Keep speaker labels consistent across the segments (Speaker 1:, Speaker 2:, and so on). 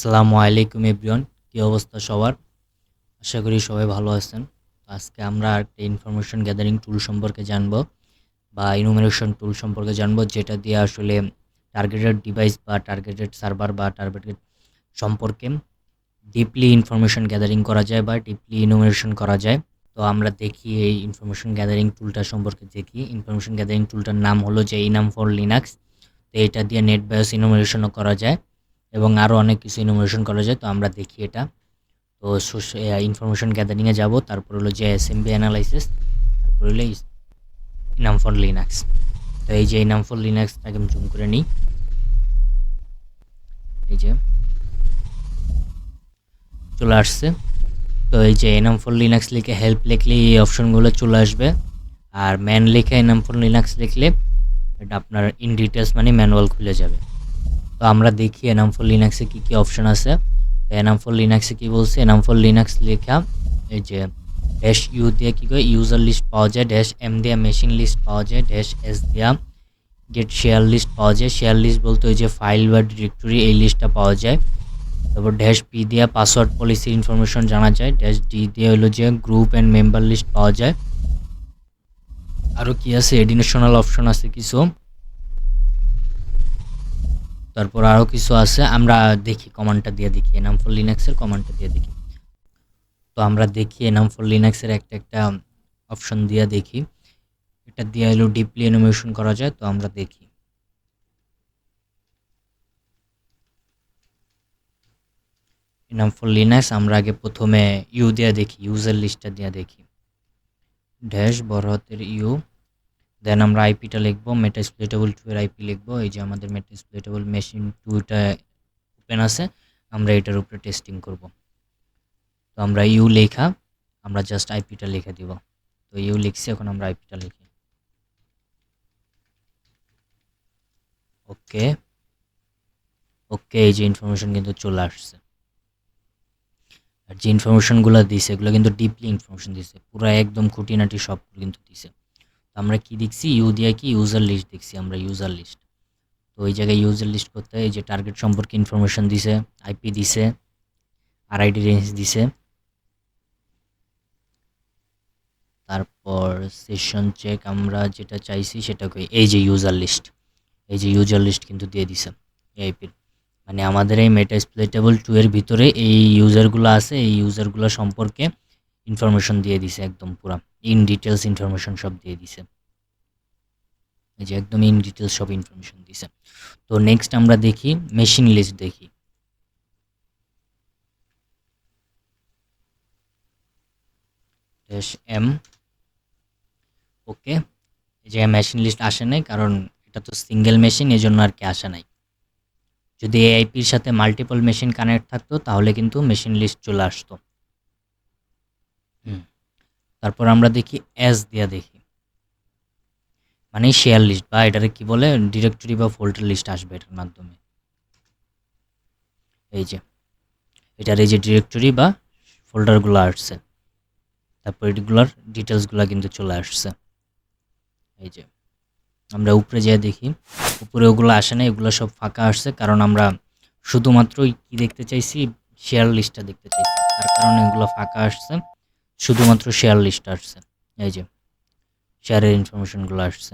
Speaker 1: আসসালামু আলাইকুম এভরিওয়ান। কি অবস্থা সবার? আশা করি সবাই ভালো আছেন। আজকে আমরা একটা ইনফরমেশন গ্যাদারিং টুল সম্পর্কে জানবো বা ইনুমেরেশন টুল সম্পর্কে জানবো, যেটা দিয়ে আসলে টার্গেটেড ডিভাইস বা টার্গেটেড সার্ভার বা টার্গেটেড সম্পর্কে ডিপলি ইনফরমেশন গ্যাদারিং করা যায় বা ডিপলি ইনুমেরেশন করা যায়। তো আমরা দেখি এই ইনফরমেশন গ্যাদারিং টুলটা সম্পর্কে দেখি। ইনফরমেশন গ্যাদারিং টুলটার নাম হলো যে ইনাম ফর লিনাক্স। তো এটা দিয়ে নেট বায়োস ইনুমেরেশনও করা যায় এবং আরও অনেক কিছু ইনুমেরেশন করা যায়। তো আমরা দেখি এটা। তো ইনফরমেশন গ্যাদারিংয়ে যাব, তারপর হলো যে এসএমবি অ্যানালাইসিস, তারপর হলো ইনাম ফর লিনাক্স। তো এই যে ইনাম ফর লিনাক্সটাকে আমি জুম করে নিই। এই যে চলে আসছে। তো এই যে এনাম ফর লিনাক্স লিখে হেল্প লিখলে এই অপশনগুলো চলে আসবে, আর ম্যান লিখে এনাম ফর লিনাক্স লিখলে এটা আপনার ইন ডিটেলস মানে ম্যানুয়াল খুলে যাবে। তো আমরা দেখি এনাম ফর লিনাক্সে কী কী অপশন আছে। এনাম ফর লিনাক্সে কী বলছে, এনাম ফর লিনাক্স লেখা এই যে ড্যাশ ইউ দিয়ে কী করে ইউজার লিস্ট পাওয়া যায়, ড্যাশ এম দিয়ে মেশিন লিস্ট পাওয়া যায়, ড্যাশ এস দিয়া গেট শেয়ার লিস্ট পাওয়া যায়। শেয়ার লিস্ট বলতে ওই যে ফাইল বা ডিরেক্টরি, এই লিস্টটা পাওয়া যায়। তারপর ড্যাশ পি দিয়ে পাসওয়ার্ড পলিসির ইনফরমেশন জানা যায়। ড্যাশ ডি দিয়ে হলো যে গ্রুপ অ্যান্ড মেম্বার লিস্ট পাওয়া যায়। আরও কি আছে, এডিশনাল অপশন আছে কিছু, তারপর আরও কিছু আছে। আমরা দেখি কমান্ডটা দিয়ে দেখি, এনাম ফর লিনাক্সের কমান্ডটা দিয়ে দেখি। তো আমরা দেখি এনাম ফর লিনাক্সের একটা একটা অপশন দিয়ে দেখি, এটা দিয়ে হলো ডিপলি অ্যানিমেশন করা যায়। তো আমরা দেখি এনাম ফর লিনাক্স। আমরা আগে প্রথমে ইউ দিয়ে দেখি, ইউজার লিস্টটা দিয়ে দেখি, ড্যাশ বড় হাতের ইউ, দেন আমরা আইপিটা লিখবো, মেটাস্প্লেটেবল 2 এর আইপি লিখবো। এই যে আমাদের মেটাস্প্লেটেবল মেশিন 2টা ওপেন আছে, আমরা এটার উপরে টেস্টিং করব। তো আমরা ইউ লেখা, আমরা জাস্ট আইপিটা লিখে দিব। তো ইউ লিখছি, এখন আমরা আইপিটা লিখি। ওকে ওকে, এই যে ইনফরমেশন কিন্তু চলে আসছে। আর যে ইনফরমেশনগুলো দিছে এগুলো কিন্তু ডিপলি ইনফরমেশন দিছে, পুরো একদম খুঁটিনাটি সব কিন্তু দিছে। তো আমরা কি দেখছি, ইউ দিয়ে কি ইউজার লিস্ট দেখছি, আমরা ইউজার লিস্ট। তো ওই জায়গায় ইউজার লিস্ট করতে এই যে টার্গেট সম্পর্কে ইনফরমেশন দিছে, আইপি দিছে, আরআইডি রেঞ্জ দিছে, তারপর সেশন চেক আমরা যেটা চাইছি সেটা এই যে ইউজার লিস্ট, এই যে ইউজার লিস্ট কিন্তু দিয়ে দিছে আইপির। মানে আমাদের এই মেটাস্প্লেটেবল 2 এর ভিতরে এই ইউজারগুলো আছে, এই ইউজারগুলো সম্পর্কে ইনফরমেশন দিয়ে দিছে, একদম পুরো ইন ডিটেলস ইনফরমেশন সব দিয়ে দিছে। এই যে একদম ইন ডিটেলস সব ইনফরমেশন দিছে। তো নেক্সট আমরা দেখি মেশিন লিস্ট দেখি, ড্যাশ এম। ওকে, এই যে মেশিন লিস্ট আসে নাই, কারণ এটা তো সিঙ্গেল মেশিন, এই জন্য আর কি আসে নাই। যদি এআইপির সাথে মাল্টিপল মেশিন কানেক্ট থাকতো তাহলে কিন্তু মেশিন লিস্ট চলে আসতো। তারপর আমরা দেখি এস দিয়া দেখি, মানে শেয়ার লিস্ট বা এটারে কি বলে ডিরেক্টরি বা ফোল্ডার লিস্ট আসবে এটার মাধ্যমে। এই যে এটার এই যে ডিরেক্টরি বা ফোল্ডারগুলো আসছে, তারপর এগুলোর ডিটেলসগুলো কিন্তু চলে আসছে। এই যে আমরা উপরে যেয়ে দেখি, উপরে ওগুলো আসে না, এগুলো সব ফাঁকা আসছে, কারণ আমরা শুধুমাত্রই কি দেখতে চাইছি, শেয়ার লিস্টটা দেখতে চাইছি, তার কারণে এগুলো ফাঁকা আসছে, শুধুমাত্র শেয়ার লিস্ট আসছে। এই যে শেয়ারের ইনফরমেশনগুলো আসছে।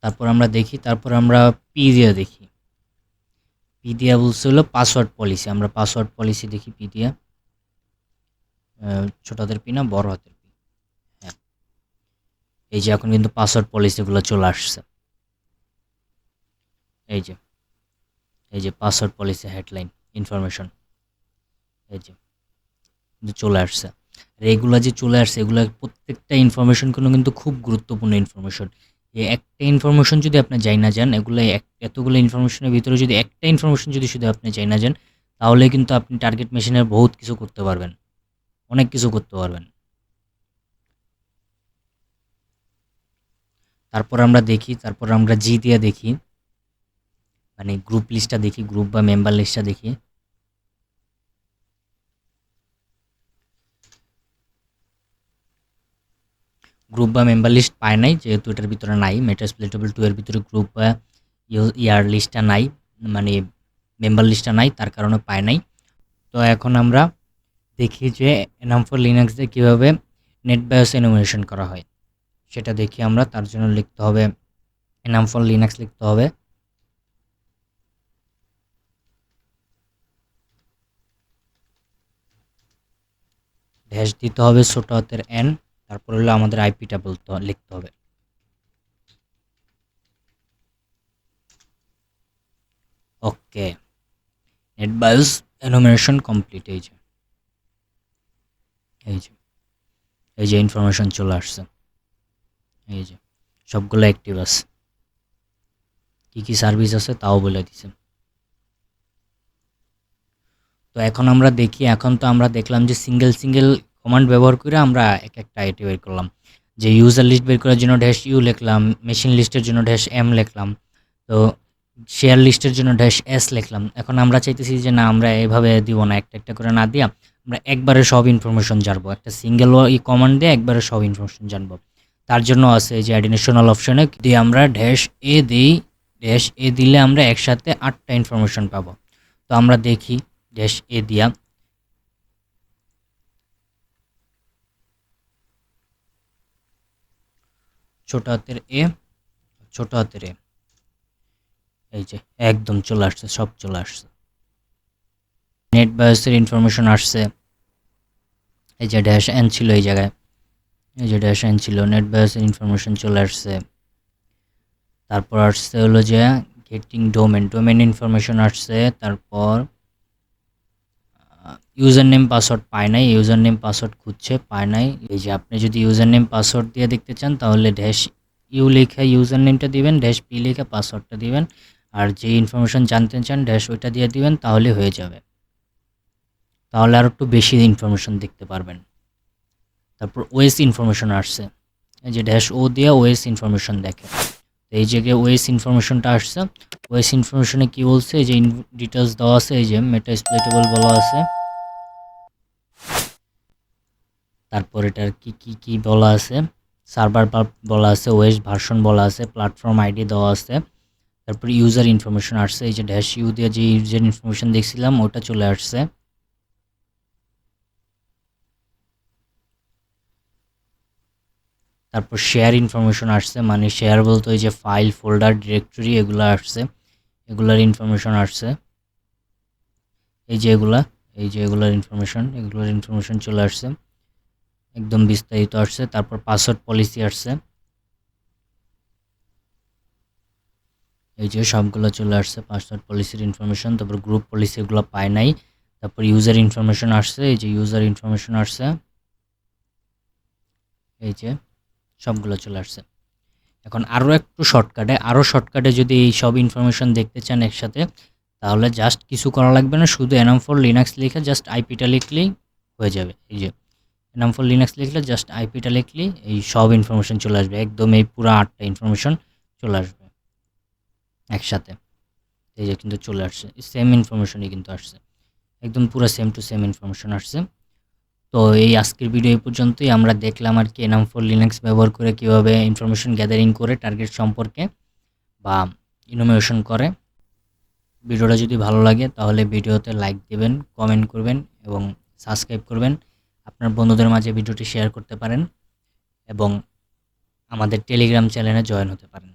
Speaker 1: তারপর আমরা দেখি, তারপর আমরা পি দিয়ে দেখি, পি দিয়া বলছে হলো পাসওয়ার্ড পলিসি। আমরা পাসওয়ার্ড পলিসি দেখি পি দিয়া, ছোট হাতের পি না বড় হাতের পি। হ্যাঁ, এই যে এখন কিন্তু পাসওয়ার্ড পলিসিগুলো চলে আসছে। এই যে এই যে পাসওয়ার্ড পলিসি হেডলাইন ইনফরমেশন, এই যে চলে আসছে। আর এগুলো যে চলে আসছে, এগুলো প্রত্যেকটা ইনফরমেশন কিন্তু খুব গুরুত্বপূর্ণ ইনফরমেশন। এই একটা ইনফরমেশন যদি আপনি যাই না যান, এগুলো এতগুলো ইনফরমেশনের ভিতরে যদি একটা ইনফরমেশন যদি শুধু আপনি যাই না যান, তাহলে কিন্তু আপনি টার্গেট মেশিনের বহুত কিছু করতে পারবেন, অনেক কিছু করতে পারবেন। তারপর আমরা দেখি, তারপর আমরা জি দিয়ে দেখি, মানে গ্রুপ লিস্টটা দেখি, গ্রুপ বা মেম্বার লিস্টটা দেখি। গ্রুপ বা মেম্বার লিস্ট পায় নাই, যেহেতু এটার ভিতরে নাই, মেটাস্প্লেটেবল 2 এর ভিতরে গ্রুপ বা ইয়ার লিস্টটা নাই, মানে মেম্বার লিস্টটা নাই, তার কারণে পায় নাই। তো এখন আমরা দেখি যে এনাম ফর লিনাক্স দিয়ে কীভাবে নেট বায়োস এনুমারেশন করা হয় সেটা দেখি আমরা। তার জন্য লিখতে হবে এনাম ফর লিনাক্স, লিখতে হবে ড্যাশ দিতে হবে ছোট হাতের এন, তারপর হলো আমাদের আইপিটা লিখতে হবে। ওকে, নেট বায়োস এনুমারেশন কমপ্লিট। এই যে এই যে এই যে ইনফরমেশন চলে আসছে, এই যে সবগুলো অ্যাক্টিভ আছে, কী কী সার্ভিস আছে তাও বলে দিছে। তো এখন আমরা দেখি, এখন তো আমরা দেখলাম যে সিঙ্গেল কমান্ড ব্যবহার করে আমরা একটা আইটি বের করলাম, যে ইউজার লিস্ট বের করার জন্য ড্যাশ ইউ লিখলাম, মেশিন লিস্টের জন্য ড্যাশ এম লিখলাম, তো শেয়ার লিস্টের জন্য ড্যাশ এস লিখলাম। এখন আমরা চাইতেছি যে না, আমরা এভাবে দিব না, একটা একটা করে না দিয়া আমরা একবারে সব ইনফরমেশন জানবো, একটা সিঙ্গেল কমান্ড দিয়ে একবারে সব ইনফরমেশন জানবো। তার জন্য আছে যে অ্যাডিশনাল অপশনে দিয়ে আমরা ড্যাশ এ দিই, ড্যাশ এ দিলে আমরা একসাথে 8টা ইনফরমেশন পাবো। তো আমরা দেখি ড্যাশ এ দিয়া, ছোট হাতের এ, ছোট হাতের এ, এই যে একদম চলে আসছে, সব চলে আসছে। নেট বায়োসের ইনফরমেশন আসছে, এই যে ড্যাশ এন ছিল এই জায়গায়, এই যে ড্যাশ এন ছিল, নেট বায়োসের ইনফরমেশন চলে আসছে। তারপর আসছে হলো যে গেটিং ডোমেন ইনফরমেশন আসছে। তারপর ইউজার নেম পাসওয়ার্ড পায় নাই, ইউজার নেম পাসওয়ার্ড খুঁজছে, পায় নাই। এই যে আপনি যদি ইউজার নেম পাসওয়ার্ড দিয়ে দেখতে চান তাহলে ড্যাশ ইউ লেখা ইউজার নেমটা দিবেন, ড্যাশ পি লেখা পাসওয়ার্ডটা দিবেন, আর যে ইনফরমেশন জানতে চান ড্যাশ ওইটা দিয়ে দিবেন, তাহলে হয়ে যাবে। তাহলে আর একটু বেশি ইনফরমেশন দেখতে পারবেন। তারপর ওএস ইনফরমেশন আসছে, এই যে ড্যাশ ও দিয়ে ওএস ইনফরমেশন দেখে। এই জায়গায় ওএস ইনফরমেশনটা আসছে। ওএস ইনফরমেশনে কি বলছে, এই যে ডিটেলস দেওয়া আছে, এই যে মেটা এক্সপ্লয়েটেবল বলা আছে, তারপর এটার কি বলা আছে, সার্ভার বলা আছে, ওএস ভার্সন বলা আছে, প্ল্যাটফর্ম আইডি দেওয়া আছে। তারপর ইউজার ইনফরমেশন আসছে, এই যে ড্যাশ ইউ দিয়ে যে ইউজার ইনফরমেশন দেখছিলাম ওটা চলে আসছে। তারপর শেয়ার ইনফরমেশন আসছে, মানে শেয়ার বলতে ওই যে ফাইল, ফোল্ডার, ডিরেক্টরি এগুলো আসছে, এগুলার ইনফরমেশন আসছে। এই যে এগুলার ইনফরমেশন চলে আসছে, একদম বিস্তারিত আসছে। তারপর পাসওয়ার্ড পলিসি আসছে, এই যে সবগুলো চলে আসছে পাসওয়ার্ড পলিসির ইনফরমেশন। তারপর গ্রুপ পলিসি এগুলো পায় নাই। তারপর ইউজার ইনফরমেশন আসছে, এই যে ইউজার ইনফরমেশন আসছে, এই যে সবগুলো চলে আসছে। এখন আরও শর্টকাটে যদি এই সব ইনফরমেশন দেখতে চান একসাথে, তাহলে জাস্ট কিছু করা লাগবে না, শুধু এনাম ফর লিনাক্স লিখে জাস্ট আইপিটা লিখলেই হয়ে যাবে। এই যে এনাম ফর লিনাক্স লিখলে জাস্ট আইপিটা লিখলেই এই সব ইনফরমেশন চলে আসবে, একদম এই পুরো 8টা ইনফরমেশন চলে আসবে একসাথে। এই যে কিন্তু চলে আসছে, সেম ইনফরমেশনই কিন্তু আসছে, একদম পুরো সেম টু সেম ইনফরমেশন আসছে। তো এই আজকের ভিডিও এই পর্যন্তই। আমরা দেখলাম আর কি এনাম ফর লিনাক্স ব্যবহার করে কীভাবে ইনফরমেশন গ্যাদারিং করে টার্গেট সম্পর্কে বা ইনোভেশন করে। ভিডিওটা যদি ভালো লাগে তাহলে ভিডিওতে লাইক দেবেন, কমেন্ট করবেন এবং সাবস্ক্রাইব করবেন। আপনার বন্ধুদের মাঝে ভিডিওটি শেয়ার করতে পারেন এবং আমাদের টেলিগ্রাম চ্যানেলে জয়েন হতে পারেন।